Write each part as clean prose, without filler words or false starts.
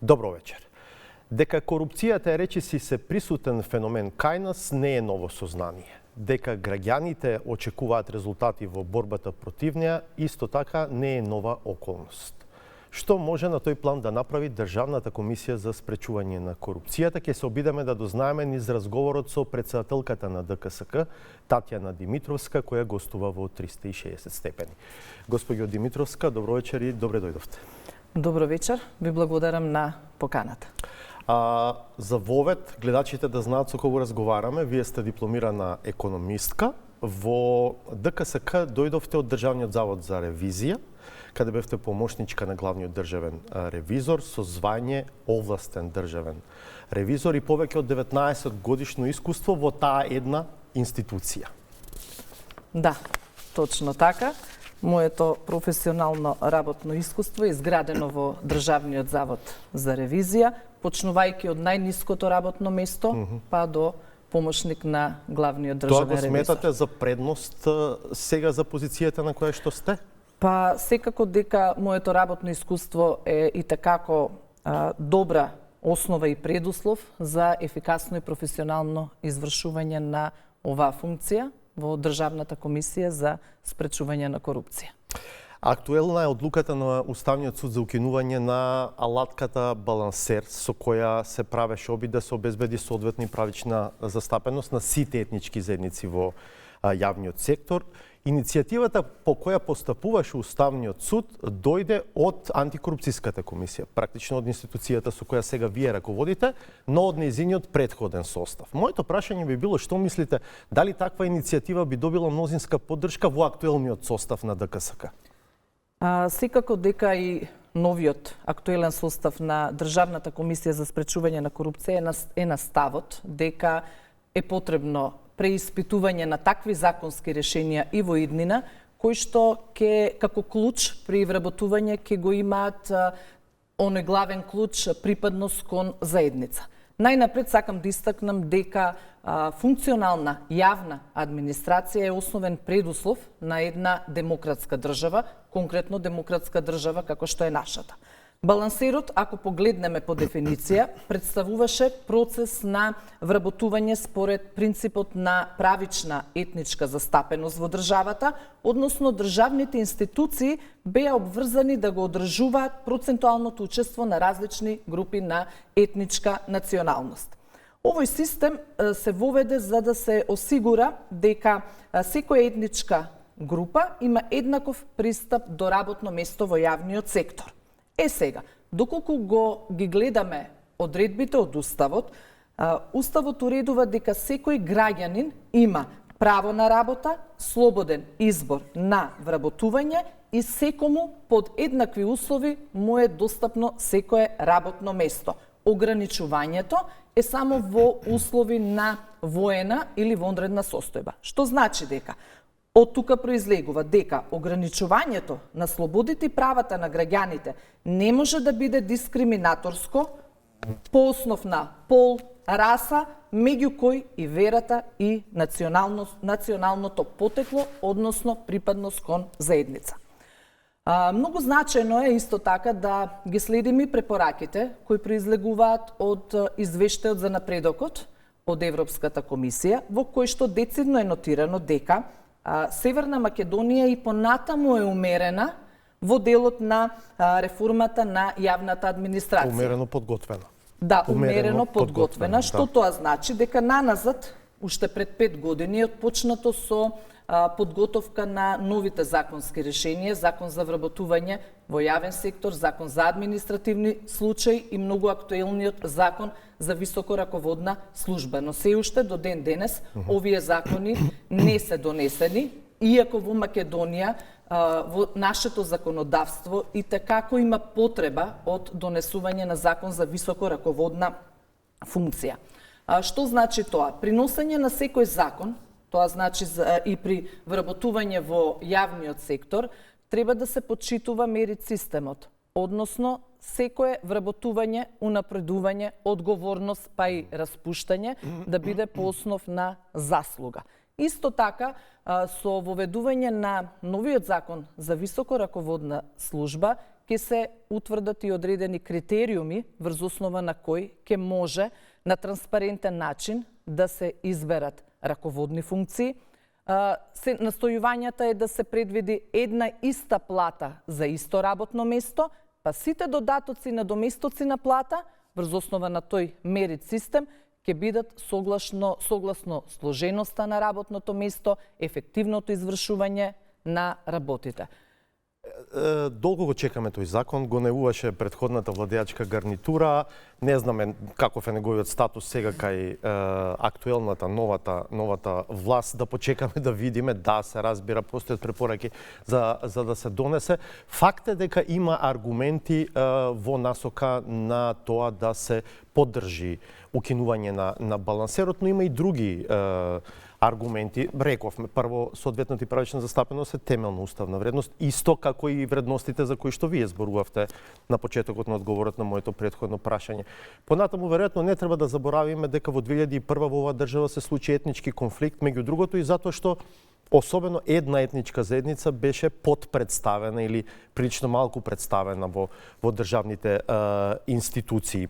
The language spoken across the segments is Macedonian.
Добро вечер. Дека корупцијата е речиси се присутен феномен кај нас не е ново сознание. Дека граѓаните очекуваат резултати во борбата против неа, исто така не е нова околност. Што може на тој план да направи Државната комисија за спречување на корупцијата? Ќе се обидеме да дознаеме низ разговорот со претседателката на ДКСК, Татјана Димитровска, која гостува во 360 степени. Господјо Димитровска, добро вечер и добре дојдовте. Добро вечер, ви благодарам на поканата. За вовед, гледачите да знаат со кого разговараме, вие сте дипломирана економистка. Во ДКСК дојдовте од Државниот завод за ревизија, каде бевте помошничка на главниот државен ревизор со звање овластен државен ревизор и повеќе од 19 годишно искуство во таа една институција. Да, точно така. Моето професионално работно искуство е изградено во Државниот завод за ревизија, почнувајќи од најниското работно место, па до помошник на главниот државен ревизор. Тоа го сметате за предност сега за позицијата на која што сте? Па секако дека моето работно искуство е и такако добра основа и предуслов за ефикасно и професионално извршување на оваа функција во Државната комисија за спречување на корупција. Актуелна е одлуката на Уставниот суд за укинување на алатката балансер со која се правеше обид да се обезбеди соодветна и правична застапеност на сите етнички заедници во јавниот сектор. Иницијативата по која постапуваше Уставниот суд дојде од антикорупцијската комисија, практично од институцијата со која сега вие раководите, но од нејзиниот претходен состав. Моето прашање би било што мислите, дали таква иницијатива би добила мнозинска поддршка во актуелниот состав на ДКСК? Секако дека и новиот актуелен состав на Државната комисија за спречување на корупција е на ставот дека е потребно преиспитување на такви законски решенија и во иднина, кои што како клуч при вработување ќе го имаат оној главен клуч припадност кон заедница. Најнапред сакам да истакнам дека функционална јавна администрација е основен предуслов на една демократска држава, конкретно демократска држава како што е нашата. Балансерот, ако погледнеме по дефиниција, представуваше процес на вработување според принципот на правична етничка застапеност во државата, односно државните институции беа обврзани да го одржуваат процентуалното учество на различни групи на етничка националност. Овој систем се воведе за да се осигура дека секоја етничка група има еднаков пристап до работно место во јавниот сектор. Сега, доколку ги гледаме одредбите од Уставот, Уставот уредува дека секој граѓанин има право на работа, слободен избор на вработување и секому под еднакви услови му е достапно секое работно место. Ограничувањето е само во услови на воена или вонредна состојба. Што значи дека од тука произлегува дека ограничувањето на слободите и правата на граѓаните не може да биде дискриминаторско по основ на пол, раса, меѓу кој и верата и националното потекло, односно припадност кон заедница. Многу значајно е исто така да ги следиме препораките кои произлегуваат од извештајот за напредокот од Европската комисија, во кој што децидно е нотирано дека Северна Македонија и понатаму е умерена во делот на реформата на јавната администрација. Умерено подготвена. Да, умерено подготвена, што тоа значи дека наназад, уште пред 5 години, е отпочнато со подготовка на новите законски решенија, закон за вработување во јавен сектор, закон за административни случаи и многу актуелниот закон за високо раководна служба. Но се уште до ден денес овие закони не се донесени, иако во Македонија во нашето законодавство и такако има потреба од донесување на закон за високо раководна функција. Што значи тоа? При носење на секој закон, тоа значи и при вработување во јавниот сектор, треба да се почитува мерит системот, односно секое вработување, унапредување, одговорност па и распуштање да биде по основ на заслуга. Исто така, со воведување на новиот закон за високо раководна служба, ќе се утврдат и одредени критериуми врз основа на кои ќе може на транспарентен начин да се изберат раководни функции. Настојувањата е да се предвиди една иста плата за исто работно место, па сите додатоци на доместоци на плата врз основа на тој мерит систем ќе бидат согласно сложеноста на работното место, ефективното извршување на работите. Долго го чекаме тој закон, го најуваше предходната владеачка гарнитура. Не знаме каков е неговиот статус сега кај актуелната новата власт, да почекаме да видиме, да се разбира, постојат препораки за да се донесе. Факт е дека има аргументи во насока на тоа да се поддржи укинување на балансерот, но има и други аргументи. Рековме, прво, соодветната и правична застапеност е темелна уставна вредност, исто како и вредностите за кои што вие зборувавте на почетокот на одговорот на моето претходно прашање. Понатаму, веројатно, не треба да заборавиме дека во 2001 во оваа држава се случи етнички конфликт, меѓу другото и затоа што особено една етничка заедница беше подпредставена или прилично малку представена во државните институции.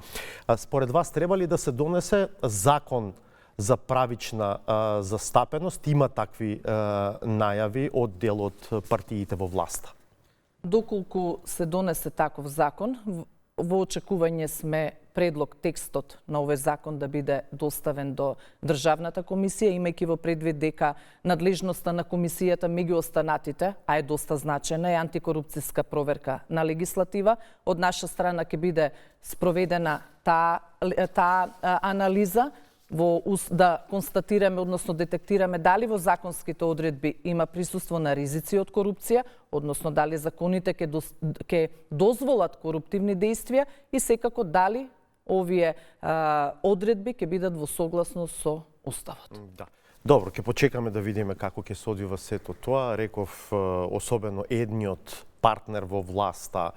Според вас, треба ли да се донесе закон за правична застапеност? Има такви најави од дел од партиите во власта. Доколку се донесе таков закон, во очекување сме предлог текстот на овој закон да биде доставен до Државната комисија, имајќи во предвид дека надлежноста на комисијата меѓу останатите, а е доста значена, е антикорупцијска проверка на легислатива. Од наша страна ќе биде спроведена таа анализа, да констатираме, односно детектираме дали во законските одредби има присуство на ризици од корупција, односно дали законите ќе дозволат коруптивни действија и секако дали овие одредби ќе бидат во согласност со Уставот. Да. Добро, ќе почекаме да видиме како ќе се одвива сето тоа. Реков, особено едниот партнер во власта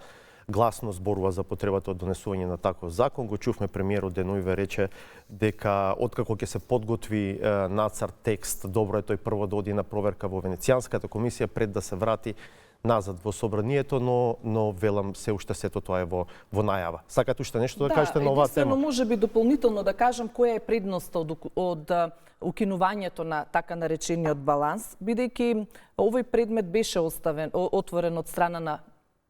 гласно зборува за потребата од донесување на таков закон. Го чувме премиерот деноиве рече дека откако ќе се подготви нацрт текст, добро е тој прво да оди на проверка во Венецијанската комисија пред да се врати назад во собранието, но велам се уште сето тоа е во најава. Сакате уште нешто да кажете на оваа тема? Да, може би дополнително да кажам која е предноста од укинувањето на така наречениот баланс, бидејќи овој предмет беше отворен од страна на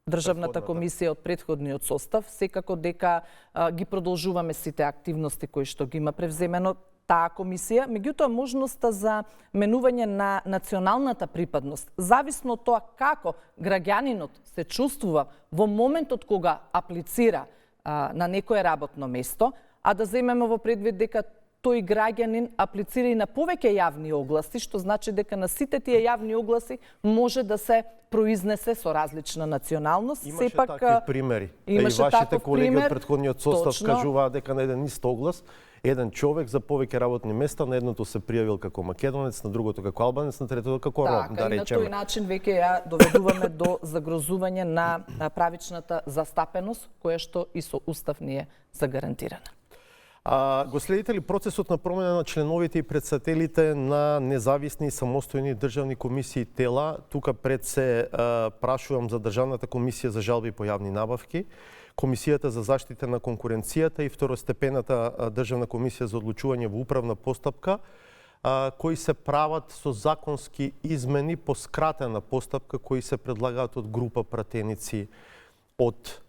Државната комисија од претходниот состав, секако дека ги продолжуваме сите активности кои што ги има превземено таа комисија, меѓутоа можноста за менување на националната припадност, зависно од тоа како граѓанинот се чувствува во моментот кога аплицира на некое работно место, а да земеме во предвид дека тој граѓанин аплицира и на повеќе јавни огласи, што значи дека на сите тие јавни огласи може да се произнесе со различна националност. Имаше такви примери. И вашите колеги од претходниот состав кажуваа дека на еден ист оглас еден човек за повеќе работни места, на едното се пријавил како македонец, на другото како албанец, на третото како ром, да речеме. На тој начин веќе ја доведуваме до загрозување на правичната застапеност, која што и со Устав ни е загарантирана. Го следите ли процесот на промена на членовите и председателите на независни и самостојни државни комисии и тела? Тука пред се прашувам за Државната комисија за жалби по јавни набавки, Комисијата за заштита на конкуренцијата и второстепената Државна комисија за одлучување во управна постапка, кои се прават со законски измени по скратена постапка, кои се предлагаат од група пратеници од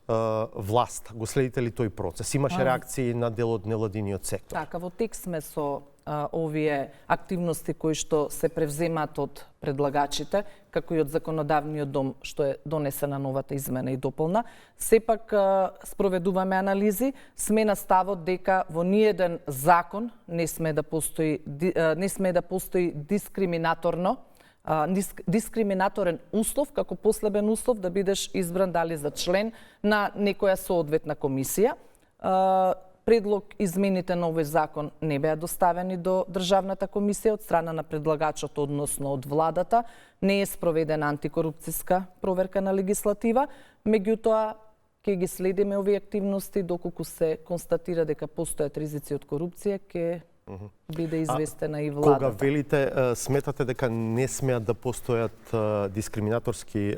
власт. Го следите ли тој процес? Имаше реакции на дел од неладиниот сектор? Така, во текст сме со овие активности кои што се превземаат од предлагачите, како и од законодавниот дом што е донесена новата измена и дополна. Сепак спроведуваме анализи, сме на ставот дека во ниеден закон не сме да постои дискриминаторен услов, како последен услов да бидеш избран дали за член на некоја соодветна комисија. Предлог измените на овој закон не беа доставени до Државната комисија од страна на предлагачот, односно од владата. Не е спроведена антикорупцијска проверка на легислатива, меѓутоа ќе ги следиме овие активности, доколку се констатира дека постојат ризици од корупција, ќе биде известена и Кога владата. велите, сметате дека не смеат да постојат дискриминаторски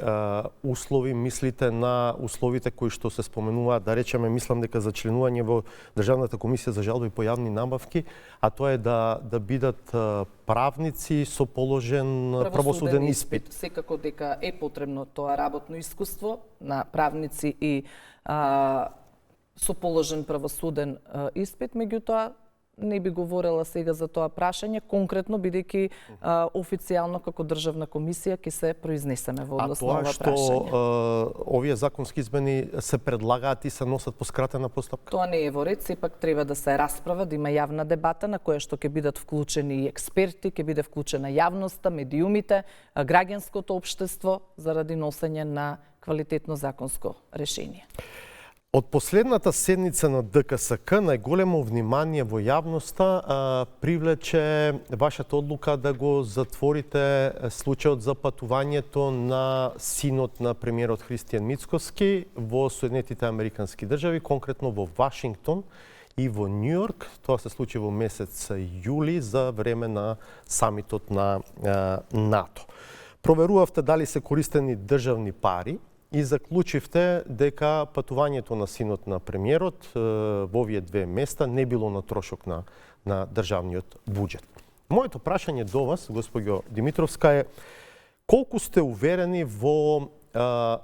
услови, мислите на условите кои што се споменуваат, да речеме, мислам дека за членување во Државната комисија за жалби по јавни набавки, а тоа е да бидат правници со положен правосуден испит. Секако дека е потребно тоа работно искуство на правници и со положен правосуден испит, меѓутоа не би говорела сега за тоа прашање, конкретно бидејќи официјално како државна комисија ќе се произнесеме во однос на ова прашање. А тоа што овие законски измени се предлагаат и се носат по скратена постапка? Тоа не е во ред, сепак треба да се расправа, да има јавна дебата на која што ќе бидат вклучени и експерти, ќе биде вклучена јавноста, медиумите, граѓанското општество заради носење на квалитетно законско решение. Од последната седница на ДКСК најголемо внимание во јавноста привлече вашата одлука да го затворите случајот за патувањето на синот на премиерот Христијан Мицкоски во Соединетите Американски држави, конкретно во Вашингтон и во Њујорк. Тоа се случи во месец јули за време на самитот на НАТО. Проверувавте дали се користени државни пари и заклучивте дека патувањето на синот на премиерот во овие две места не било на трошок на државниот буџет. Моето прашање до вас, госпоѓо Димитровска, е колку сте уверени во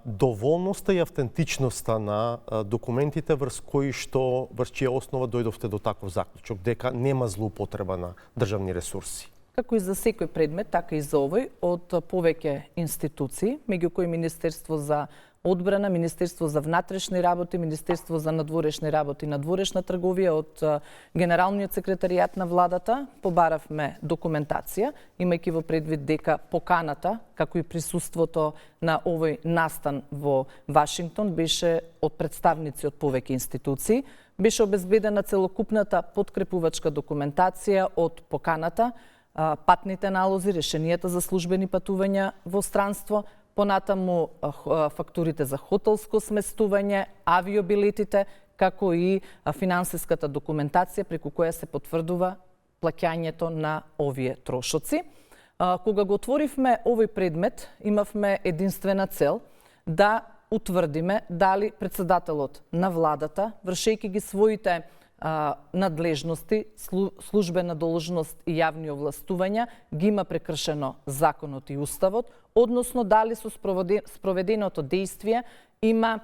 доволноста и автентичноста на документите врз чија основа дојдовте до таков заклучок, дека нема злоупотреба на државни ресурси? Како и за секој предмет, така и за овој, од повеќе институции, меѓу кои Министерство за одбрана, Министерство за внатрешни работи, Министерство за надворешни работи и надворешна трговија, од Генералниот секретаријат на владата, побаравме документација, имајќи во предвид дека поканата, како и присуството на овој настан во Вашингтон, беше од представници од повеќе институции, беше обезбедена целокупната подкрепувачка документација од поканата, патните налози, решенијата за службени патувања во странство, понатаму фактурите за хотелско сместување, авиобилетите, како и финансиската документација преку која се потврдува плаќањето на овие трошоци. Кога го отворивме овој предмет, имавме единствена цел да утврдиме дали председателот на владата, вршејќи ги своите надлежности, службена должност и јавни овластувања, ги има прекршено законот и уставот, односно дали со спроведеното дејствие има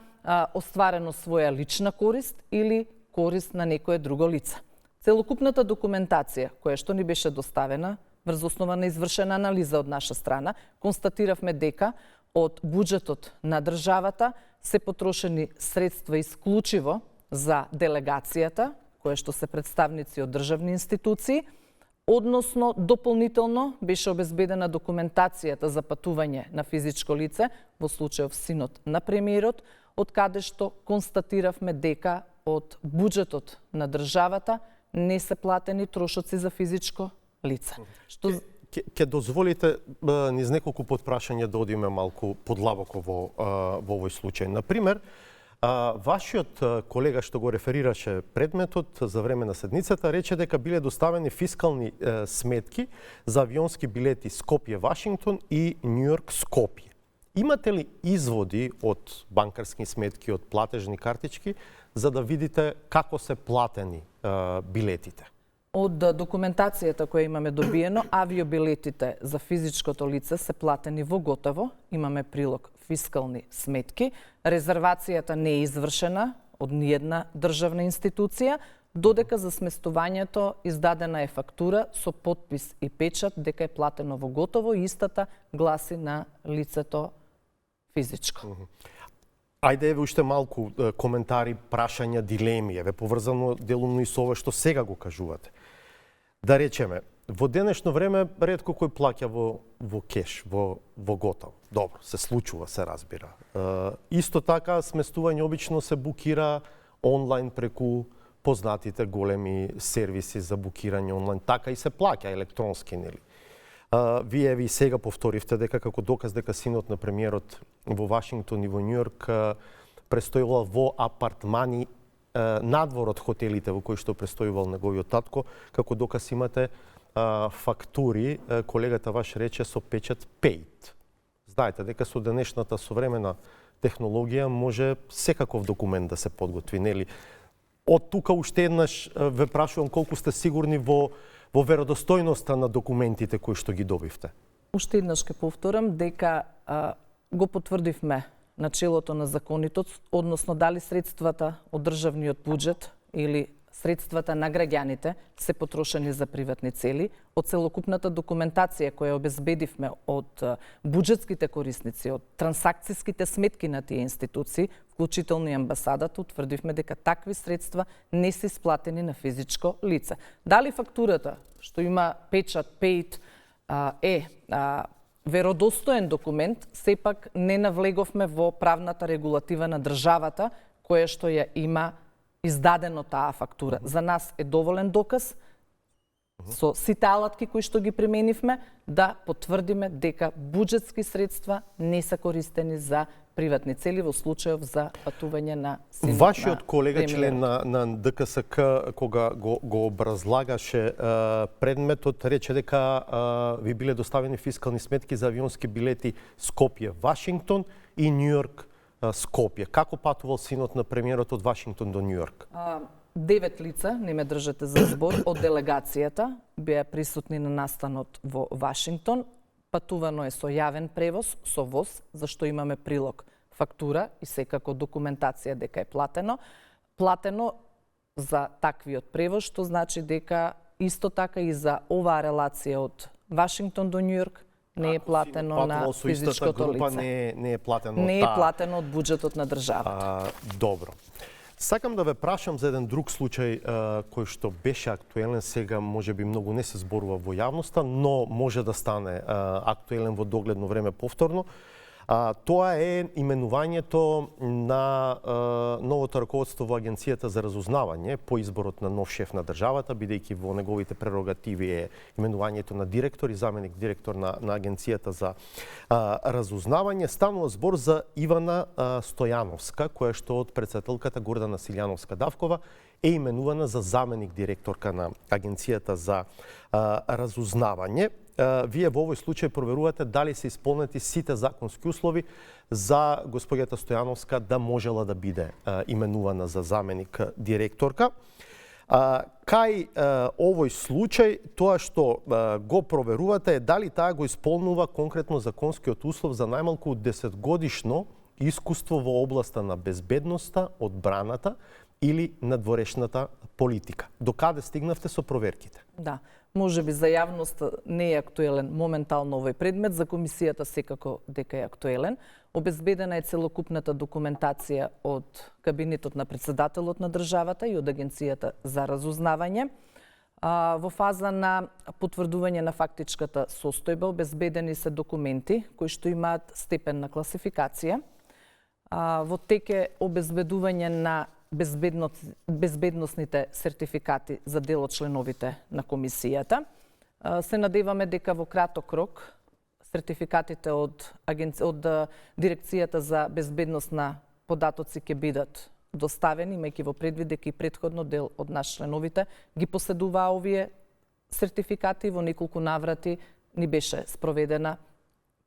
остварено своја лична корист или корист на некое друго лице. Целокупната документација, која што ни беше доставена, врз основа на извршена анализа од наша страна, констатиравме дека од буџетот на државата се потрошени средства исклучиво за делегацијата, кои што се представници од државни институции, односно дополнително беше обезбедена документацијата за патување на физичко лице, во случајов синот на премиерот, од каде што констатиравме дека од буџетот на државата не се платени трошоци за физичко лице. Ќе дозволите низ неколку подпрашања да одиме малку подлабоко во овој случај. Например, вашиот колега што го реферираше предметот за време на седницата рече дека биле доставени фискални сметки за авионски билети Скопје-Вашингтон и Њујорк-Скопје. Имате ли изводи од банкарски сметки, од платежни картички, за да видите како се платени билетите? Од документацијата која имаме добиено, авиобилетите за физичкото лице се платени во готово, имаме прилог фискални сметки, резервацијата не е извршена од ниедна државна институција, додека за сместувањето издадена е фактура со потпис и печат дека е платено во готово и истата гласи на лицето физичко. Ајде еве уште малку коментари, прашања, дилеми, еве поврзано делумно и со ова што сега го кажувате. Да речеме, во денешно време ретко кој плаќа во кеш, во готово. Добро, се случува, се разбира. Исто така, сместување обично се букира онлайн преку познатите големи сервиси за букирање онлайн. Така и се плаќа електронски, нели? Вие ви сега повторивте дека како доказ дека синот на премиерот во Вашингтон и во Њујорк престојала во апартмани надвор од хотелите во кои што престојувал неговиот татко, како доказ имате фактури, колегата ваш рече со печат пејт. Знаете дека со денешната современа технологија може секаков документ да се подготви, нели? Од тука уште еднаш ве прашувам колку сте сигурни во веродостојноста на документите кои што ги добивте. Уште еднаш ќе повторам дека го потврдивме начелото на законитост, односно дали средствата од државниот буџет или средствата на граѓаните се потрошени за приватни цели. Од целокупната документација која обезбедивме од буџетските корисници, од трансакцијските сметки на тие институции, вклучително и амбасадата, утврдивме дека такви средства не се исплатени на физичко лице. Дали фактурата што има печат пејт веродостоен документ, сепак не навлеговме во правната регулатива на државата која што ја има издадено таа фактура. За нас е доволен доказ со сите алатки кои што ги применивме да потврдиме дека буџетски средства не се користени за приватни цели во случајов за патување на синот. Вашиот колега член на ДКСК кога го образлагаше предметот рече дека ви биле доставени фискални сметки за авионски билети Скопје Вашингтон и Њујорк Скопје. Како патувал синот на премиерот од Вашингтон до Њујорк? 9 лица, не ме држате за збор, од делегацијата беа присутни на настанот во Вашингтон. Патувано е со јавен превоз, со воз, зашто имаме прилог фактура и секако документација дека е платено. Платено за таквиот превоз, што значи дека исто така и за оваа релација од Вашингтон до Њујорк не е платено на физичкото лице. Не е платено. Не е платено од буџетот на државата. Добро. Сакам да ве прашам за еден друг случај кој што беше актуелен, сега можеби многу не се зборува во јавноста, но може да стане актуелен во догледно време повторно. Тоа е именувањето на новото раководство во Агенцијата за разузнавање по изборот на нов шеф на државата, бидејќи во неговите прерогативи е именувањето на директор и заменик директор на Агенцијата за разузнавање. Станува збор за Ивана Стојановска, која што од председателката Гордана Силјановска-Давкова е именувана за заменик директорка на Агенцијата за разузнавање. Вие во овој случај проверувате дали се исполнети сите законски услови за господјата Стојановска да можела да биде именувана за заменик директорка. Кај овој случај, тоа што го проверувате е дали таа го исполнува конкретно законскиот услов за најмалку 10 годишно искуство во областа на безбедноста, одбраната или надворешната политика. До каде стигнавте со проверките? Да, може би за јавност не е актуелен моментално овој предмет, за комисијата секако дека е актуелен. Обезбедена е целокупната документација од кабинетот на председателот на државата и од Агенцијата за разузнавање. Во фаза на потврдување на фактичката состојба обезбедени се документи кои што имаат степен на класификација. Во тек е обезбедување на безбедносните сертификати за дел од членовите на комисијата. Се надеваме дека во краток рок сертификатите од Дирекцијата за безбедност на податоци ќе бидат доставени, имајќи во предвид дека и претходно дел од наш членовите ги поседуваа овие сертификати, во неколку наврати ни беше спроведена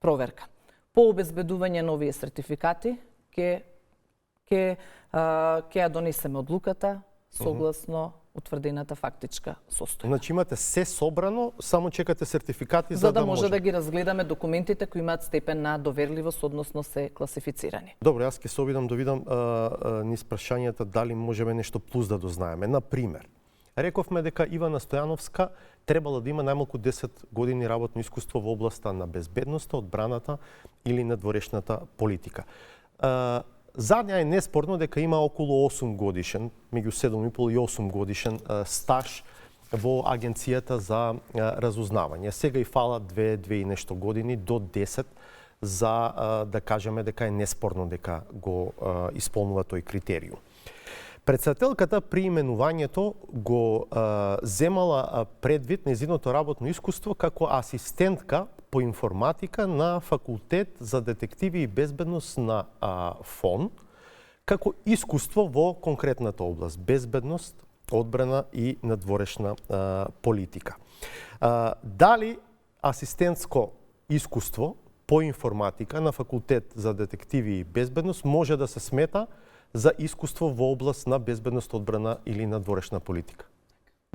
проверка. По обезбедување на овие сертификати ќе ја донесеме одлуката согласно утврдената фактичка состојба. Значи имате се собрано, само чекате сертификати за да може да ги разгледаме документите кои имаат степен на доверливост, односно се класифицирани. Добро, јас ќе се обидам да видам низ прашањата дали можеме нешто плюс да дознаеме. Например, рековме дека Ивана Стојановска требала да има најмалку 10 години работно искуство во областа на безбедноста, одбраната или надворешната политика. За неа е неспорно дека има околу 8 годишен, меѓу 7,5 и 8 годишен стаж во Агенцијата за разузнавање. Сега и фала 2 и нешто години до 10 за да кажеме дека е неспорно дека го исполнува тој критериум. Председателката при именувањето го земала предвид нејзиното работно искуство како асистентка по информатика на Факултет за детективи и безбедност на ФОН, како искуство во конкретната област безбедност, одбрана и надворешна политика. Дали асистентско искуство по информатика на факултет за детективи и безбедност може да се смета за искуство во област на безбедност, одбрана или надворешна политика?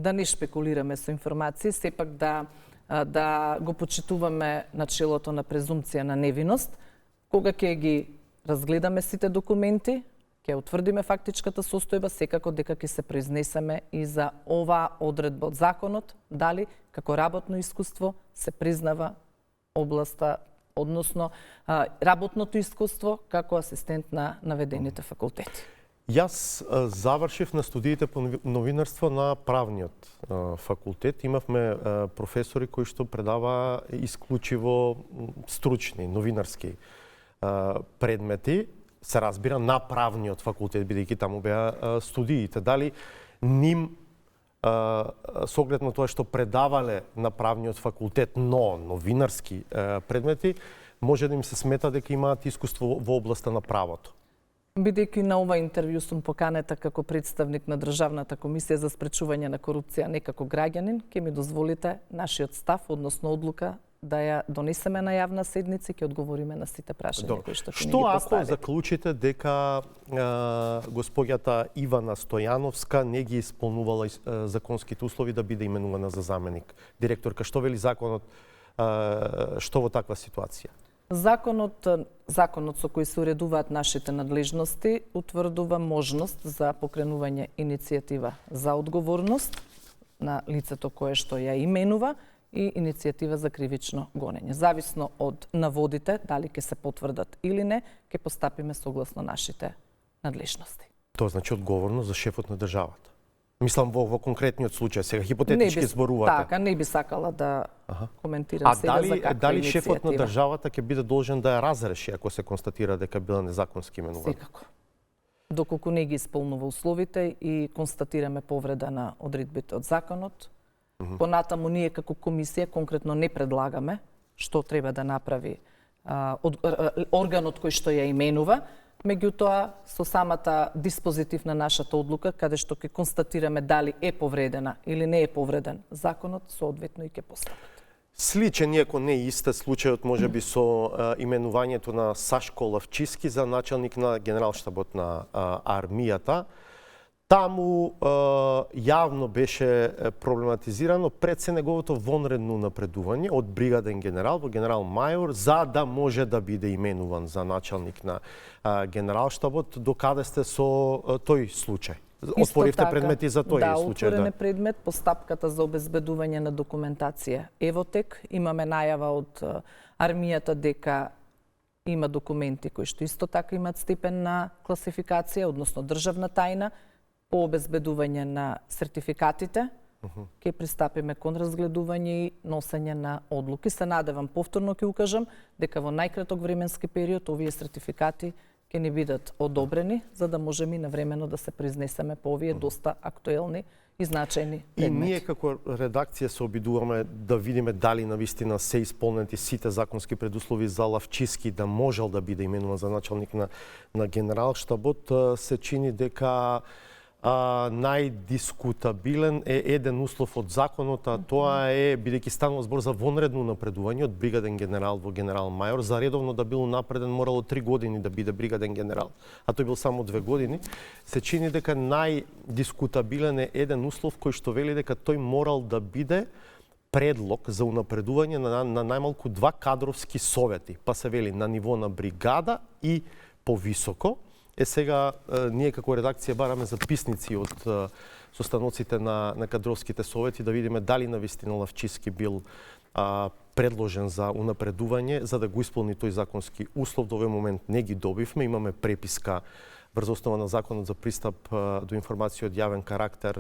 Да не шпекулираме со информации, сепак да го почитуваме начелото на презумпција на невиност. Кога ќе ги разгледаме сите документи, ќе утврдиме фактичката состојба, секако дека ќе се произнесеме и за оваа одредба од законот, дали како работно искуство се признава областа, односно работното искуство како асистент на наведените факултети. Јас завршив на студиите по новинарство на правниот факултет. Имавме професори кои што предава исклучиво стручни новинарски предмети, се разбира на правниот факултет, бидејќи таму беа студиите. Дали ним со оглед на тоа што предавале на правниот факултет, но новинарски предмети, може да им се смета дека имаат искуство во областа на правото? Бидејќи на ова интервју сум поканета како представник на Државната комисија за спречување на корупција, не како граѓанин, ќе ми дозволите нашиот став, односно одлука, да ја донесеме на јавна седница и ќе одговориме на сите прашања кои што ќе ни ги поставите. Што ако заклучите дека господјата Ивана Стојановска не ги исполнувала законските услови да биде именувана за заменик директорка? Што вели законот, што во таква ситуација? Законот со кој се уредуваат нашите надлежности утврдува можност за покренување иницијатива за одговорност на лицето кое што ја именува и иницијатива за кривично гонење. Зависно од наводите, дали ќе се потврдат или не, ќе постапиме согласно нашите надлежности. Тоа значи одговорност за шефот на државата. Мислам во конкретниот случај, сега хипотетички зборувате. Така, не би сакала да коментирам сега за каква дали иницијатива. шефот на државата ќе биде должен да ја разреши ако се констатира дека била незаконски именувана? Секако. Доколку не ги исполнува условите и констатираме повреда на одредбите од законот, понатаму ние како комисија конкретно не предлагаме што треба да направи органот кој што ја именува, меѓутоа со самата диспозитив на нашата одлука, каде што ќе констатираме дали е повредена или не е повреден законот, соодветно и ќе постапат. Сличен, иако не исте случајот можеби со именувањето на Сашко Лавчиски за началник на генералштабот на армијата. Таму јавно беше проблематизирано пред се неговото вонредно напредување од бригаден генерал во генерал мајор, за да може да биде именуван за началник на генералштабот. Докаде сте со тој случај? Отворивте предмети за тој случај? Да, отворен е предмет, постапката за обезбедување на документација е во тек. Имаме најава од армијата дека има документи кои што исто така имаат степен на класификација, односно државна тајна. По обезбедување на сертификатите, ќе пристапиме кон разгледување и носење на одлуки. Се надевам, повторно ќе укажам, дека во најкраток временски период овие сертификати ќе ни бидат одобрени, за да можеме и навремено да се произнесеме по овие доста актуелни и значајни предмети. И ние како редакција се обидуваме да видиме дали навистина се исполнети сите законски предуслови за Лавчиски да можел да биде именуван за началник на генералштабот. Се чини дека најдискутабилен е еден услов од законот, а тоа е, бидејќи станува збор за вонредно напредување од бригаден генерал во генерал мајор, за редовно да бил напреден морало 3 години да биде бригаден генерал, а тој бил само 2 години. Се чини дека најдискутабилен е еден услов кој што вели дека тој морал да биде предлог за унапредување на најмалку 2 кадровски совети, па се вели на ниво на бригада и повисоко. Сега, ние како редакција бараме записници од состаноците на кадровските совети да видиме дали навистина Лавчиски бил предложен за унапредување, за да го исполни тој законски услов. До овој момент не ги добивме. Имаме преписка врз основа на законот за пристап до информација од јавен карактер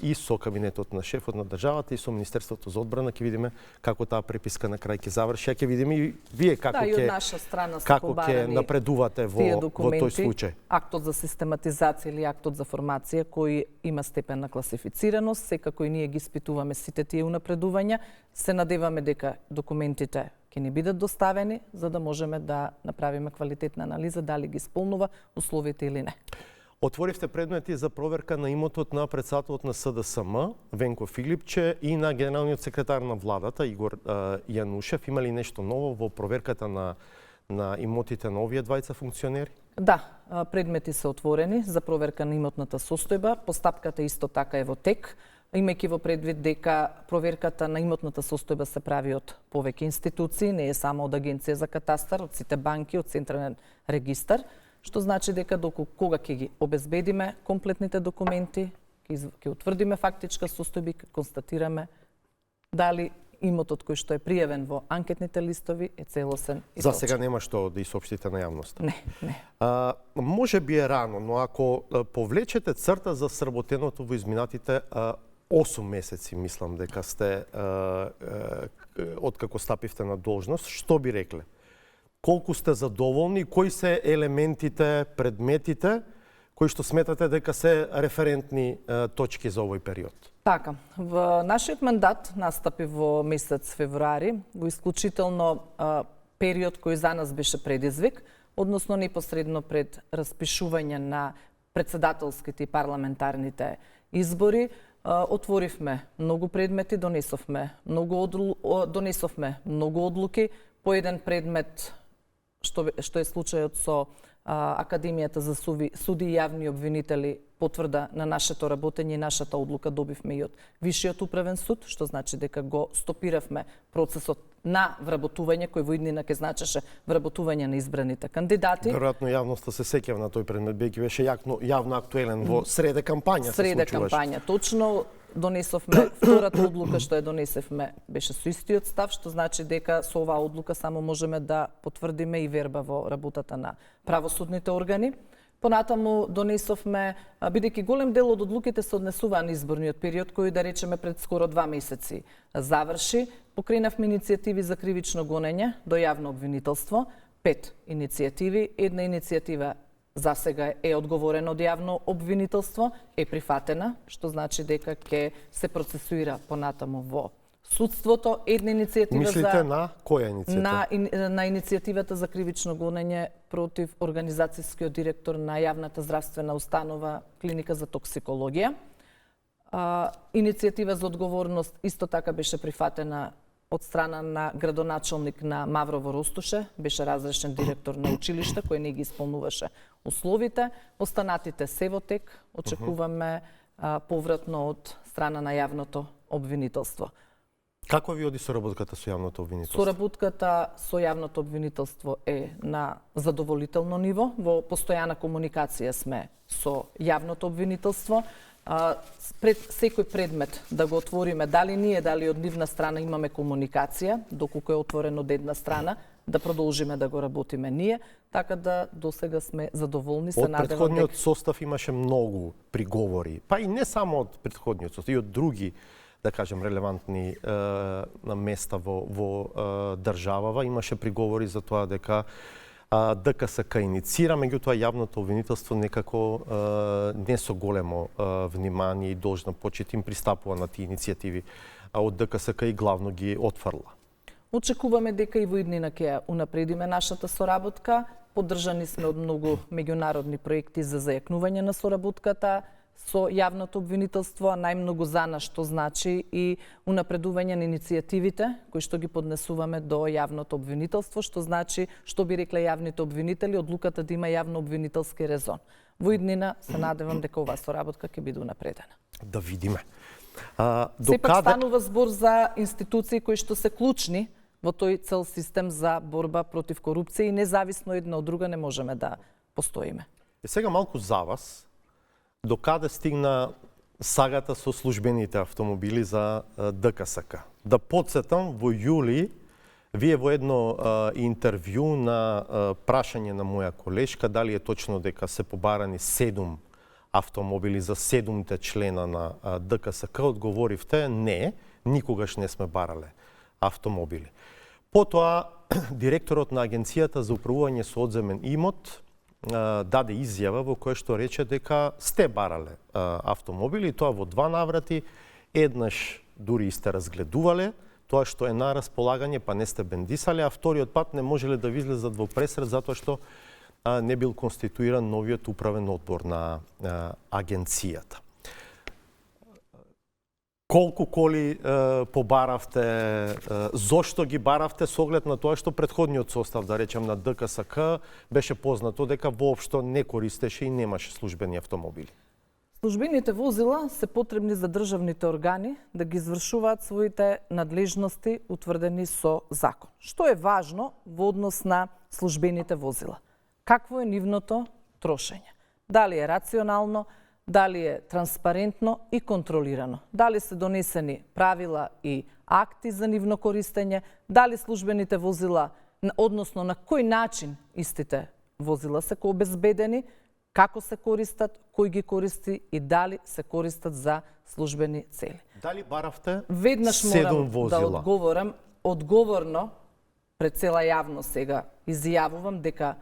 и со кабинетот на шефот на државата и со Министерството за одбрана. Ќе видиме како таа преписка на крај ќе заврши. Ќе видиме и вие како ќе напредувате во тој случај. Актот за систематизација или актот за формација кој има степен на класифицираност, секако и ние ги испитуваме сите тие унапредувања. Се надеваме дека документите ќе ни бидат доставени, за да можеме да направиме квалитетна анализа дали ги исполнува условите или не. Отворивте предмети за проверка на имотот на председателот на СДСМ, Венко Филипче, и на генералниот секретар на владата, Игор Јанушев. Има ли нешто ново во проверката на имотите на овие двајца функционери? Да, предмети се отворени за проверка на имотната состојба. Постапката исто така е во тек, имајќи во предвид дека проверката на имотната состојба се прави од повеќе институции, не е само од Агенција за катастар, од сите банки, од Централен регистар, што значи дека кога ќе ги обезбедиме комплетните документи, ќе утврдиме фактичка состојба и ќе констатираме дали имотот кој што е пријавен во анкетните листови е целосен и За точен. сега нема што да соопштите на јавноста. Не. Може би е рано, но ако повлечете црта за сработеното во изминатите 8 месеци, мислам дека сте откако стапивте на должност, што би рекле? Колку сте задоволни, кои се елементите, предметите кои што сметате дека се референтни точки за овој период? Така, во нашиот мандат настапи во месец февруари, во исклучително период кој за нас беше предизвик, односно непосредно пред распишување на председателските и парламентарните избори. Отворивме многу предмети, донесовме многу одлуки. По еден предмет, што е случајот со Академијата за суди и јавни обвинители, потврда на нашето работење и нашата одлука добивме и од Висшиот управен суд, што значи дека го стопиравме процесот на вработување, кој во иднина ќе значеше вработување на избраните кандидати. Веројатно јавноста се сеќава на тој предмет, бидејќи беше јавно актуелен во среде кампања. Среде кампања, точно. Донесовме втората одлука што ја донесевме беше со истиот став, што значи дека со оваа одлука само можеме да потврдиме и верба во работата на правосудните органи. Понатаму донесовме, бидејќи голем дел од одлуките се однесуваа на изборниот период, кој да речеме пред скоро 2 месеци заврши, покренавме иницијативи за кривично гонење до јавно обвинителство, 5 иницијативи, една иницијатива за сега е одговорено од јавно обвинителство, е прифатена, што значи дека ќе се процесуира понатаму во судството. Една иницијатива Мислите на која иницијатива? На иницијативата за кривично гонење против организацијскиот директор на јавната здравствена установа Клиника за токсикологија. Иницијатива за одговорност исто така беше прифатена од страна на градоначалник на Маврово Ростуше, беше разрешен директор на училиште кој не ги исполнуваше условите. Останатите се во тек, очекуваме повратно од страна на јавното обвинителство. Како ви оди соработката со јавното обвинителство? Соработката со јавното обвинителство е на задоволително ниво. Во постојана комуникација сме со јавното обвинителство. Пред секој предмет да го отвориме, дали ние, дали од нивна страна имаме комуникација, доколку е отворено од една страна, да продолжиме да го работиме ние, така да досега сме задоволни. Се Од надевам претходниот состав имаше многу приговори, па и не само од претходниот состав, и од други, да кажем, релевантни места во државава. Имаше приговори за тоа дека ДКСК иницира, меѓутоа јавното обвинителство некако не со големо внимание и должна почит им пристапува на тие иницијативи од ДКСК и главно ги отфрла. Очекуваме дека и во иднина ќе унапредиме нашата соработка. Поддржани сме од многу меѓународни проекти за зајакнување на соработката со јавното обвинителство, а најмногу за нас што значи и унапредување на иницијативите кои што ги поднесуваме до јавното обвинителство, што значи, што би рекле јавните обвинители, одлуката да има јавно обвинителски резон. Во иднина се надевам дека оваа соработка ќе биде унапредена. Да видиме. Сепак станува збор за институции кои што се клучни во тој цел систем за борба против корупција и независно една од друга не можеме да постоиме. Сега малку за вас, до каде стигна сагата со службените автомобили за ДКСК? Да подсетам, во јули, вие во едно интервју на прашање на моја колешка, дали е точно дека се побарани 7 автомобили за 7 члена на ДКСК, одговоривте не, никогаш не сме барале автомобили. Потоа, директорот на Агенцијата за управување со одземен имот даде изјава во која што рече дека сте барале автомобили, тоа во 2 наврати, еднаш дури сте разгледувале тоа што е на располагање, па не сте бендисали, а вториот пат не можеле да ви излезат во пресред затоа што не бил конституиран новиот управен одбор на агенцијата. Колку коли побаравте, зошто ги баравте со оглед на тоа што претходниот состав, да речем на ДКСК, беше познато дека воопшто не користеше и немаше службени автомобили? Службените возила се потребни за државните органи да ги извршуваат своите надлежности утврдени со закон. Што е важно во однос на службените возила? Какво е нивното трошење? Дали е рационално, дали е транспарентно и контролирано? Дали се донесени правила и акти за нивно користење? Дали службените возила, односно на кој начин истите возила се обезбедени? Како се користат, кој ги користи и дали се користат за службени цели. Дали баравте Веднаш 7 морам возила? да одговорам одговорно пред цела јавност сега изјавувам дека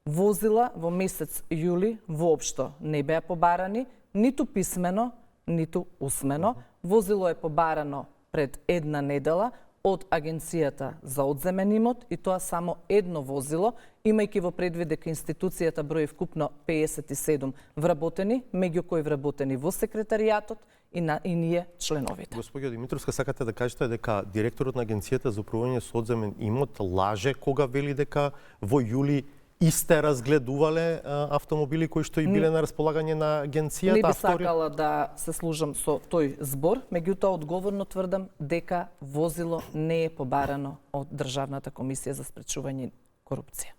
возила во месец јули воопшто не беа побарани, ниту писмено, ниту усмено. Возило е побарано пред една недела од Агенцијата за одземен имот и тоа само едно возило, имајќи во предвид дека институцијата брои вкупно 57 вработени, меѓу кои вработени во секретаријатот и ние членовите. Господјо Димитровска, сакате да кажете дека директорот на Агенцијата за управување со одземен имот лаже кога вели дека во јули исте разгледувале автомобили кои што и биле на располагање на агенцијата? Не би сакала да се служам со тој збор, меѓутоа одговорно тврдам дека возило не е побарано од Државната комисија за спречување корупција.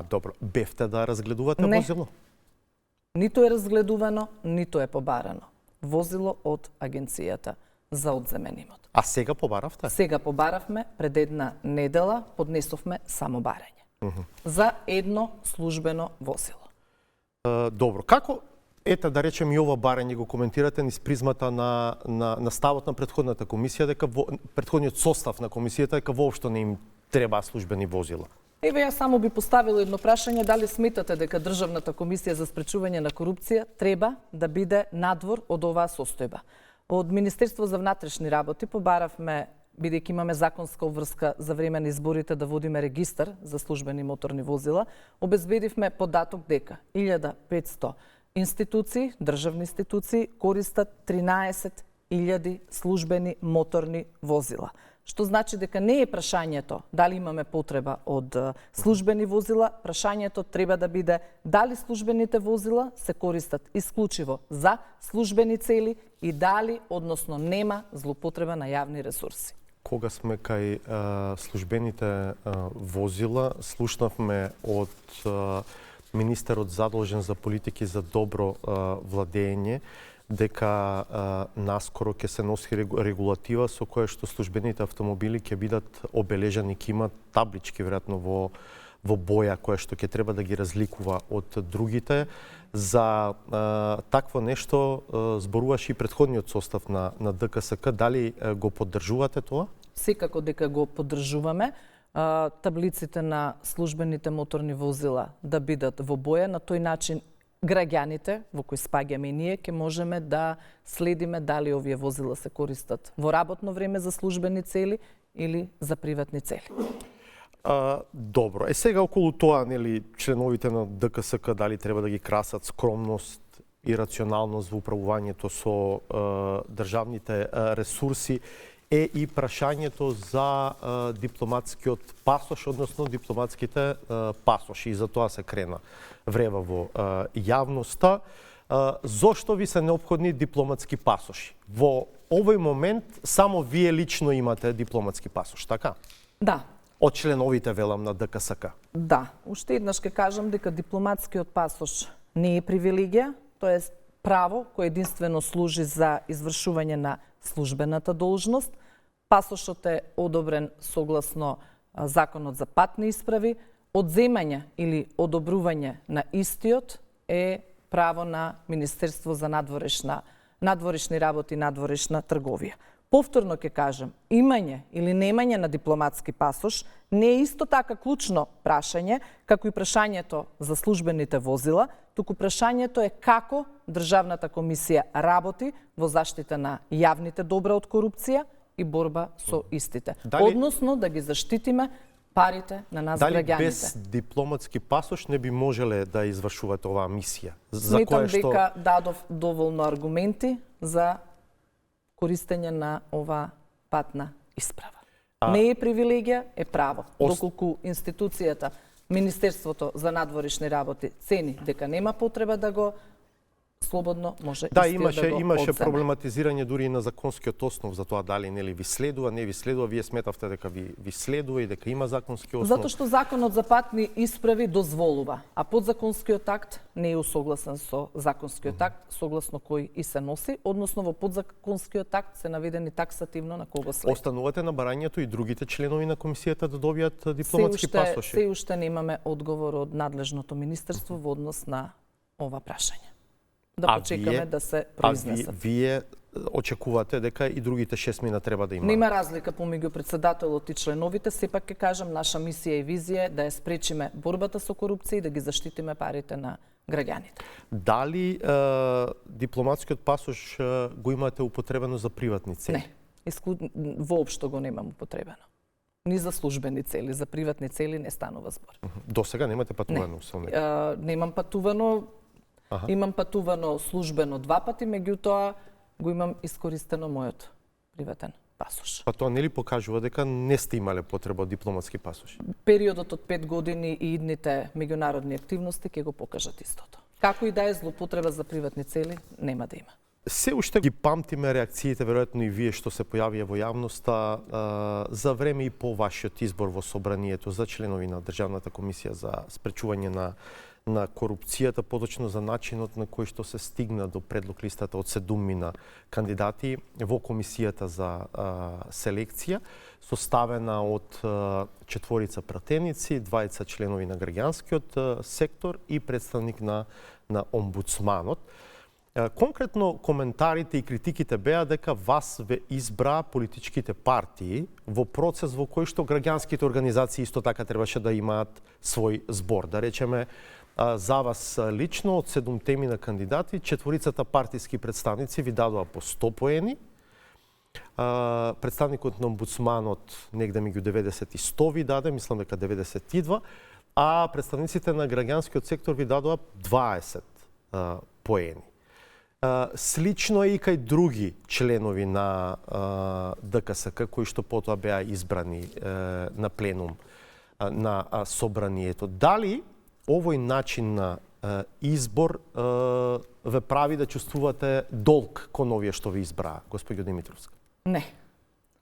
Добро. Бевте да разгледувате Не. возило? Ниту е разгледувано, ниту е побарано. Возило од Агенцијата за одземен имот. А сега побаравте? Сега побаравме, пред една недела поднесовме само барање. За едно службено возило. Добро. Како, да речем и ова барање го коментирате низ призмата на ставот на претходната комисија, дека претходниот состав на комисијата дека воопшто не им треба службени возила? Еве, јас само би поставила едно прашање, дали сметате дека Државната комисија за спречување на корупција треба да биде надвор од оваа состојба? Од Министерство за внатрешни работи побаравме, бидејќи имаме законска обврска за време на изборите да водиме регистар за службени моторни возила, обезбедивме податок дека 1500 институции, државни институции, користат 13.000 службени моторни возила. Што значи дека не е прашањето дали имаме потреба од службени возила, прашањето треба да биде дали службените возила се користат исклучиво за службени цели и дали, односно нема злоупотреба на јавни ресурси. Кога сме кај службените возила, слушнавме од министерот задолжен за политики за добро владење дека наскоро ќе се носи регулатива со која што службените автомобили ќе бидат обележани, ќе имат таблички веројатно во боја која што ќе треба да ги разликува од другите. За такво нешто зборуваше и претходниот состав на ДКСК. Дали го поддржувате тоа? Секако дека го поддржуваме. Таблиците на службените моторни возила да бидат во боја, на тој начин граѓаните, во кои спаѓаме и ние, ќе можеме да следиме дали овие возила се користат во работно време за службени цели или за приватни цели. Добро. Сега околу тоа, нели, членовите на ДКСК дали треба да ги красат скромност и рационалност во управувањето со државните ресурси, е и прашањето за дипломатскиот пасош, односно дипломатските пасоши. И за тоа се крена врева во јавноста. Зошто ви се неопходни дипломатски пасоши? Во овој момент само вие лично имате дипломатски пасош, така? Да. Од членовите, велам, на ДКСК. Да. Уште еднаш ќе кажам дека дипломатскиот пасош не е привилегија, тоа е право кое единствено служи за извршување на службената должност. Пасошот е одобрен согласно Законот за патни исправи. Одземање или одобрување на истиот е право на Министерство за надворешни работи и надворешна трговија. Повторно ќе кажам, имање или немање на дипломатски пасош не е исто така клучно прашање, како и прашањето за службените возила, туку прашањето е како Државната комисија работи во заштита на јавните добра од корупција и борба со истите. Дали- Односно да ги заштитиме парите на нас Дали граѓаните. без дипломатски пасош не би можеле да извршувате оваа мисија? Сметам дека дадов доволно аргументи за користење на оваа патна исправа. Не е привилегија, е право. Доколку институцијата, Министерството за надворешни работи цени дека нема потреба да го слободно може Да, истиот да го имаше одземе. проблематизирање дури и на законскиот основ за тоа дали нели ви следува, не ви следува. Вие сметавте дека ви следува и дека има законски основ. Затоа што законот за патни исправи дозволува, а подзаконскиот акт не е усогласен со законскиот акт, согласно кој и се носи, односно во подзаконскиот акт се наведени таксативно на кого следи. Останувате на барањето и другите членови на комисијата да добијат дипломатски пасоши. Се уште немаме одговор од надлежното министерство во однос на ова прашање. Да почекаме да се произнесат. Вие очекувате дека и другите 6 мина треба да имаат? Нема разлика помеѓу председателот и членовите, сепак ќе кажам, наша мисија и визија е да ја спречиме борбата со корупција и да ги заштитиме парите на граѓаните. Дали дипломатскиот пасош го имате употребено за приватни цели? Не, воопшто го немам употребено. Ни за службени цели, за приватни цели не станува збор. До сега немате патувано со него? Немам патувано. Имам патувано службено 2 пати, меѓутоа го имам искористено мојот приватен пасош. Па тоа нели покажува дека не сте имале потреба од дипломатски пасош? Периодот од 5 години и идните меѓународни активности ќе го покажат истото. Како и да е злоупотреба за приватни цели, нема да има. Се уште ги памтиме реакциите, веројатно и вие што се појавија во јавноста за време и по вашиот избор во собранието за членови на Државната комисија за спречување на корупцијата, поточно за начинот на кој што се стигна до предлог листата од 7 мина кандидати во комисијата за селекција, составена од 4 пратеници, 2 членови на граѓанскиот сектор и представник на омбудсманот. Конкретно коментарите и критиките беа дека вас ве избра политичките партии во процес во кој што граѓанските организации исто така требаше да имаат свој збор. Да речеме, за вас лично од 7 мина кандидати, 4 партиски представници ви дадоа по 100 поени, представникот на омбудсманот негде меѓу 90 и 100 ви даде, мислам дека 92, а представниците на граѓанскиот сектор ви дадоа 20 поени. Слично е и кај други членови на ДКСК кои што потоа беа избрани на пленум на собранието. Дали овој начин на избор ве прави да чувствувате долг кон овие што ви избраа, госпоѓо Димитровска? Не.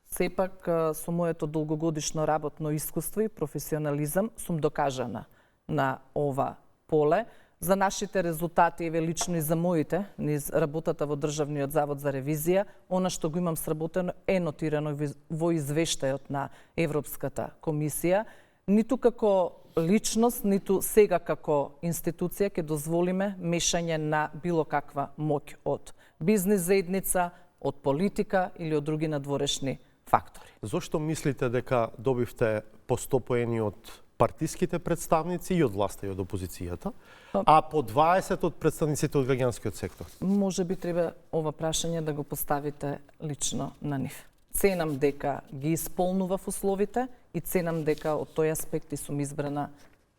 Сепак со моето долгогодишно работно искуство и професионализам сум докажана на ова поле. За нашите резултати, еве лично и за моите, низ работата во Државниот завод за ревизија, она што го имам сработено е нотирано во извештајот на Европската комисија. Ниту како личност, ниту сега како институција ќе дозволиме мешање на било каква моќ од бизнис заедница, од политика или од други надворешни фактори. Зошто мислите дека добивте по 100 поени од партиските представници и од власта и од опозицијата, а по 20 од представниците од граѓанскиот сектор? Може би треба ова прашање да го поставите лично на нив. Ценам дека ги исполнував условите и ценам дека од тој аспект и сум избрана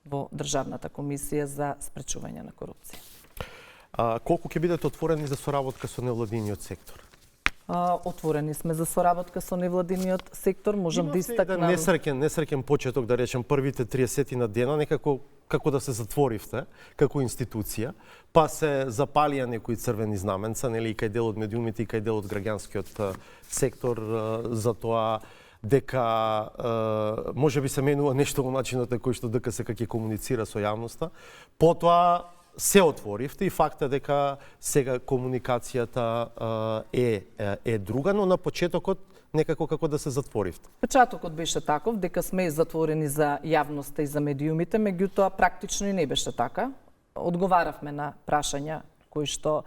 во Државната комисија за спречување на корупција. Колку ќе бидете отворени за соработка со невладиниот сектор? Отворени сме за соработка со невладиниот сектор, можам да истакнам. Несреќен почеток, да речем, првите 30 на дена, некако како да се затворивте како институција, па се запалија некои црвени знаменца, нели, и кај дел од медиумите и кај дел од граѓанскиот сектор за тоа дека може би се менува нешто во начинот на кој што ДКСК ќе комуницира со јавноста. Потоа се отворивте и факта дека сега комуникацијата е друга, но на почетокот некако како да се затворивте. Печатокот беше таков дека сме затворени за јавноста и за медиумите, меѓутоа практично и не беше така. Одговаравме на прашања кои што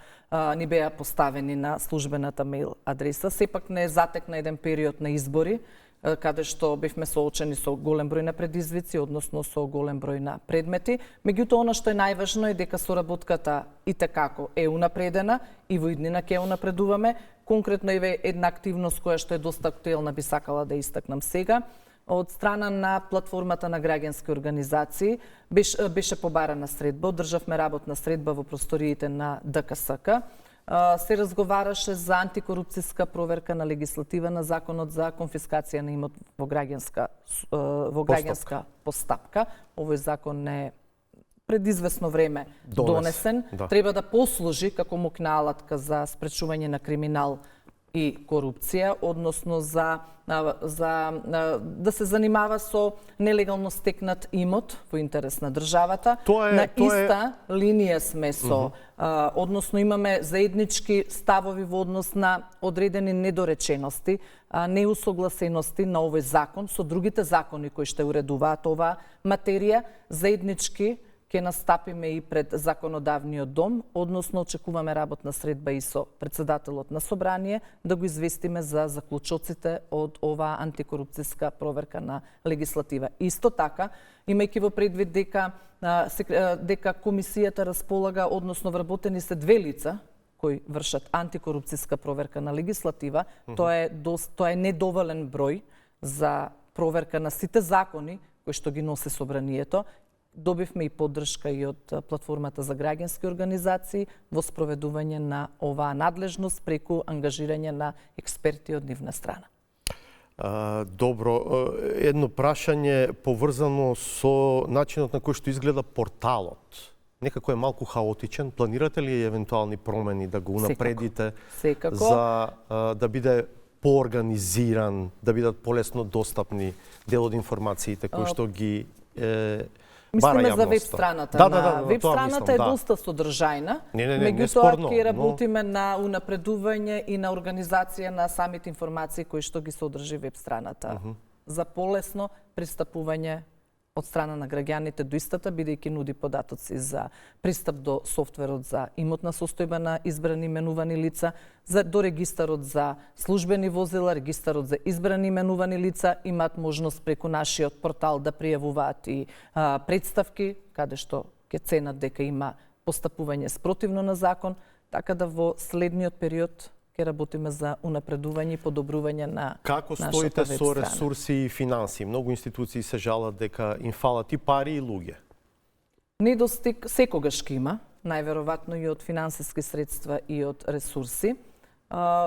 ни беа поставени на службената мејл адреса. Сепак не затекна еден период на избори, каде што бевме соочени со голем број на предизвици, односно со голем број на предмети. Меѓутоа, она што е најважно е дека соработката итекако е унапредена и во иднина ќе унапредуваме. Конкретно еве една активност која што е доста актуелна би сакала да истакнам сега. Од страна на платформата на граѓански организации беше побарана средба, одржавме работна средба во просториите на ДКСК. Се разговараше за антикорупцијска проверка на легислатива на законот за конфискација на имот во граѓанска постапка. Овој закон е пред известно време донесен. Да. Треба да послужи како мокна алатка за спречување на криминал и корупција, односно за да се занимава со нелегално стекнат имот во интерес на државата. Иста линија сме со, односно имаме заеднички ставови во однос на одредени недоречености, неусогласености на овој закон со другите закони кои што уредуваат оваа материја. Заеднички ќе настапиме и пред законодавниот дом, односно очекуваме работна средба и со председателот на собрание да го известиме за заклучоците од оваа антикорупцијска проверка на легислатива. Исто така, имајќи во предвид дека комисијата располага, односно вработени се 2 лица кои вршат антикорупцијска проверка на легислатива, тоа е недоволен број за проверка на сите закони кои што ги носи собранието. Добивме и поддршка и од платформата за граѓански организации во спроведување на оваа надлежност преку ангажирање на експерти од нивна страна. Добро, едно прашање поврзано со начинот на кој што изгледа порталот. Некако е малку хаотичен. Планирате ли евентуални промени да го унапредите? Секако. За да биде поорганизиран, да бидат полесно достапни дел од информациите кои што ги мислиме за веб страната. Веб страната е доста содржајна. Меѓутоа ќе работиме на унапредување и на организација на самите информации кои што ги содржи веб страната. За полесно пристапување од страна на граѓаните до истата, бидејќи нуди податоци за пристап до софтверот за имотна состојба на избрани именувани лица, до регистарот за службени возила, регистарот за избрани именувани лица, имаат можност преку нашиот портал да пријавуваат и представки, каде што ќе ценат дека има постапување спротивно на закон, така да во следниот период ќе работиме за унапредување и подобрување на како стоите со ресурси и финанси? Многу институции се жалат дека им фалат и пари и луѓе. Недостиг секогаш ќе има, најверојатно и од финансиски средства и од ресурси.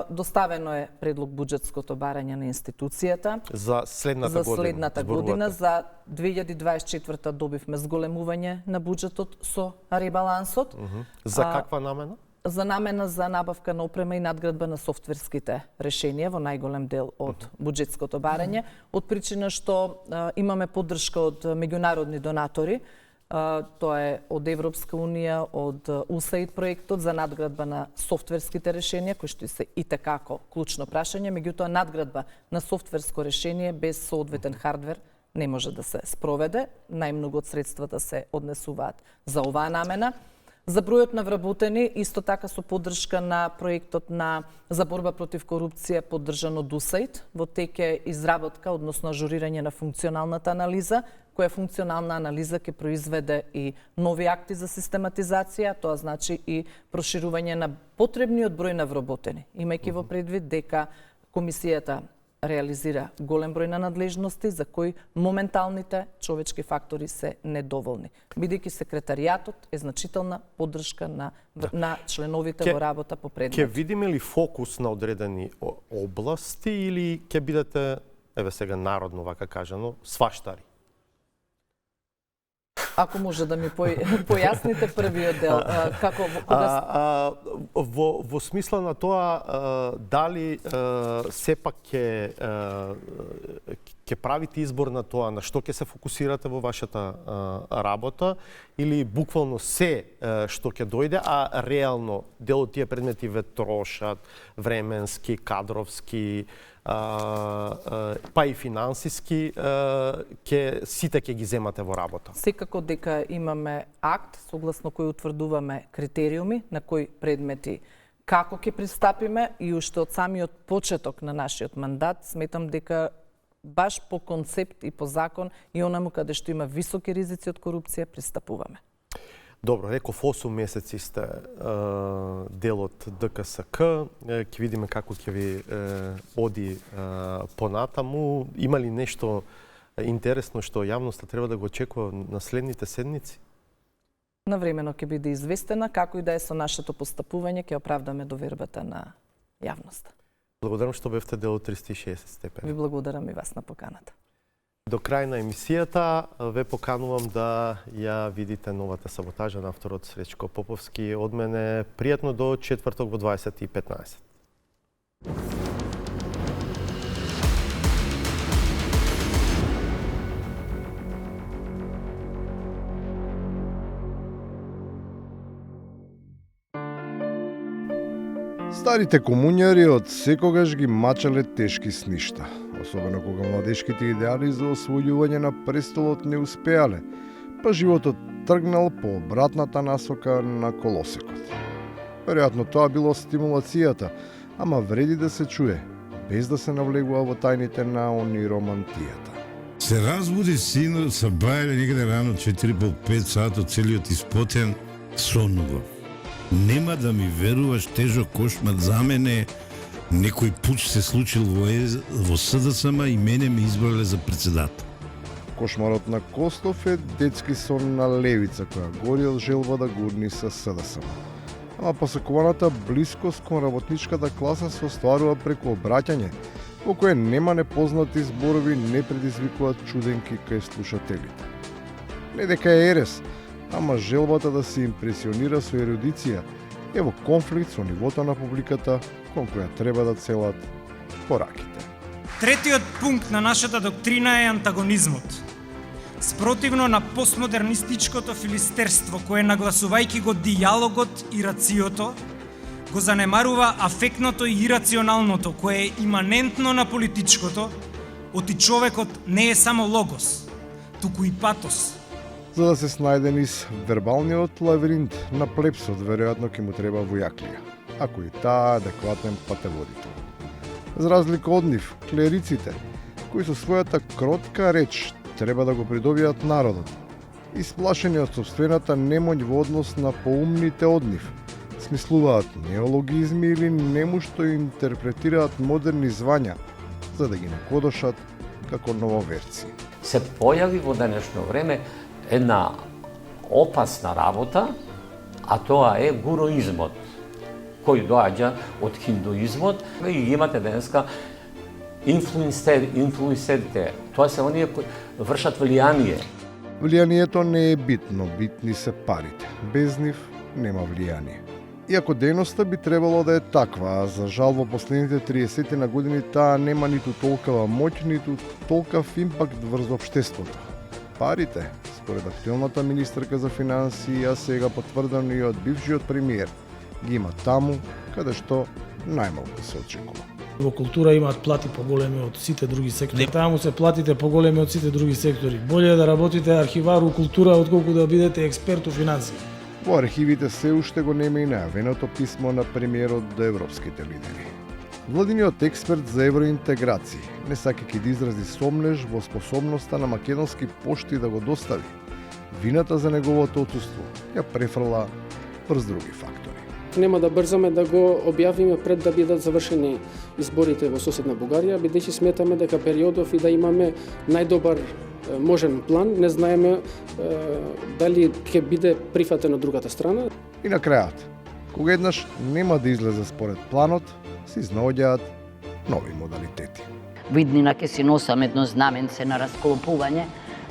Доставено е предлог буџетското барање на институцијата за следната година. За 2024 добивме зголемување на буџетот со ребалансот. За каква намена? За намена за набавка на опрема и надградба на софтверските решенија во најголем дел од буџетското барање, од причина што имаме поддршка од меѓународни донатори. Тоа е од Европска унија, од USAID проектот за надградба на софтверските решенија, кои што се итекако клучно прашање, меѓутоа надградба на софтверско решение без соодветен хардвер не може да се спроведе. Најмногу од средствата се однесуваат за оваа намена. За бројот на вработени, исто така со поддршка на проектот за борба против корупција поддржан од USAID, во тек е изработка, односно ажурирање на функционалната анализа, која функционална анализа ќе произведе и нови акти за систематизација, тоа значи и проширување на потребниот број на вработени, имајќи во предвид дека комисијата реализира голем број на надлежности за кои моменталните човечки фактори се недоволни. Бидејќи секретаријатот е значителна поддршка на членовите во работа по предмети. Ќе видиме ли фокус на одредени области или ќе бидете, еве сега народно вака кажано, сваштари? Ако може да ми појасните првиот дел, како во смисла на тоа дали сепак ќе правите избор на тоа на што ќе се фокусирате во вашата работа или буквално се што ќе дојде, а реално дел од тие предмети ве трошат временски, кадровски, па и финансиски, сите ќе ги земате во работа? Секако дека имаме акт согласно кој утврдуваме критериуми на кои предмети како ќе пристапиме и уште од самиот почеток на нашиот мандат сметам дека баш по концепт и по закон и онаму каде што има високи ризици од корупција пристапуваме. Добро, реков 8 месеци сте дел од ДКСК, ќе видиме како ќе ви оди понатаму. Има ли нешто интересно што јавноста треба да го очекува на следните седмици? Навремено ќе биде известена, како и да е со нашето постапување, ќе оправдаме довербата на јавноста. Благодарам што бевте дел од 360 степени. Ви благодарам и вас на поканата. До крај на емисијата ве поканувам да ја видите новата саботажа на авторот Сречко Поповски. Од мене пријатно до четврток во 20:15. Старите комуњари од секогаш ги мачале тешки сништа, особено кога младешките идеали за освојување на престолот не успеале, па животот тргнал по обратната насока на колосекот. Веројатно тоа било стимулацијата, ама вреди да се чуе, без да се навлегува во тајните на романтијата. Се разбуди синот, са бајле некаде рано 4,5-5 сато, целиот испотен, сонував. Нема да ми веруваш, тежок кошмат за мене, некој пуч се случил во СДСМ и мене ме избрале за председател. Кошмарот на Костов е детски сон на левица која гори од желба да гурни со СДСМ. Ама посакуваната блискост кон работничката класа се остварува преку обраќање, во кое нема непознати зборови не предизвикуваат чуденки кај слушателите. Не дека е ерес, ама желбата да се импресионира со ерудиција е во конфликт со нивото на публиката кон која треба да целат пораките. Третиот пункт на нашата доктрина е антагонизмот. Спротивно на постмодернистичкото филистерство, кое нагласувајќи го дијалогот и рациото, го занемарува афектното и ирационалното, кое е иманентно на политичкото, оти човекот не е само логос, туку и патос. За да се снајде низ вербалниот лавиринт на плепсот, веројатно ќе му треба војаклија, ако и таа адекватен патеводител. За разлика од нив, клериците, кои со својата кротка реч треба да го придобијат народот, исплашени од собствената немоќ во однос на поумните од нив, смислуваат неологизми или немушто интерпретираат модерни звања, за да ги накодошат како нововерци. Се појави во денешно време една опасна работа, а тоа е гуроизмот, кој доаѓа од хиндуизмот. И имате денеска инфлуенсерите, тоа се оние кои вршат влијание. Влијанието не е битно, битни се парите. Без нив нема влијание. Иако дејноста би требало да е таква, а за жал во последните 30 на години таа нема ниту толкава моќ, ниту толкав импакт врз општеството. Парите, според актуелната министерка за финансии, а сега потврдено и од бившиот премиер, ги има таму каде што најмалку се очекува. Во култура имаат плати поголеми од сите други сектори. Таму се платите поголеми од сите други сектори. Боле е да работите архивар у култура отколку да бидете експерт у финансии. Во архивите се уште го нема и најавеното писмо на премиерот до европските лидери. Владиниот експерт за евроинтеграција, не сакајќи да изрази сомнеж во способноста на македонски пошти да го достави, вината за неговото отсуство ја префрла врз други фактори. Нема да брзаме да го објавиме пред да бидат завршени изборите во соседна Бугарија, бидејќи сметаме дека периодов и да имаме најдобар можен план, не знаеме дали ќе биде прифатен од другата страна. И на крајот, кога еднаш нема да излезе според планот, се изнаоѓаат нови модалитети. Во иднина ќе си носам едно знаменце на расклопување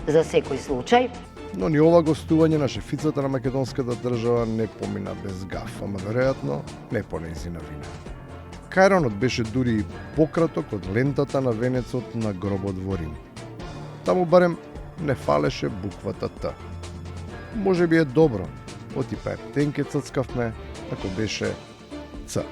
за секој случај. Но ни ова гостување на шефицата на македонската држава не помина без гаф, ама веројатно не по нејзина вина. Кајронот беше дури и пократок од лентата на венецот на гробот во Рим. Таму барем не фалеше буквата Т. Може би е добро, оти па е тенке ццкавме, ако беше Ц.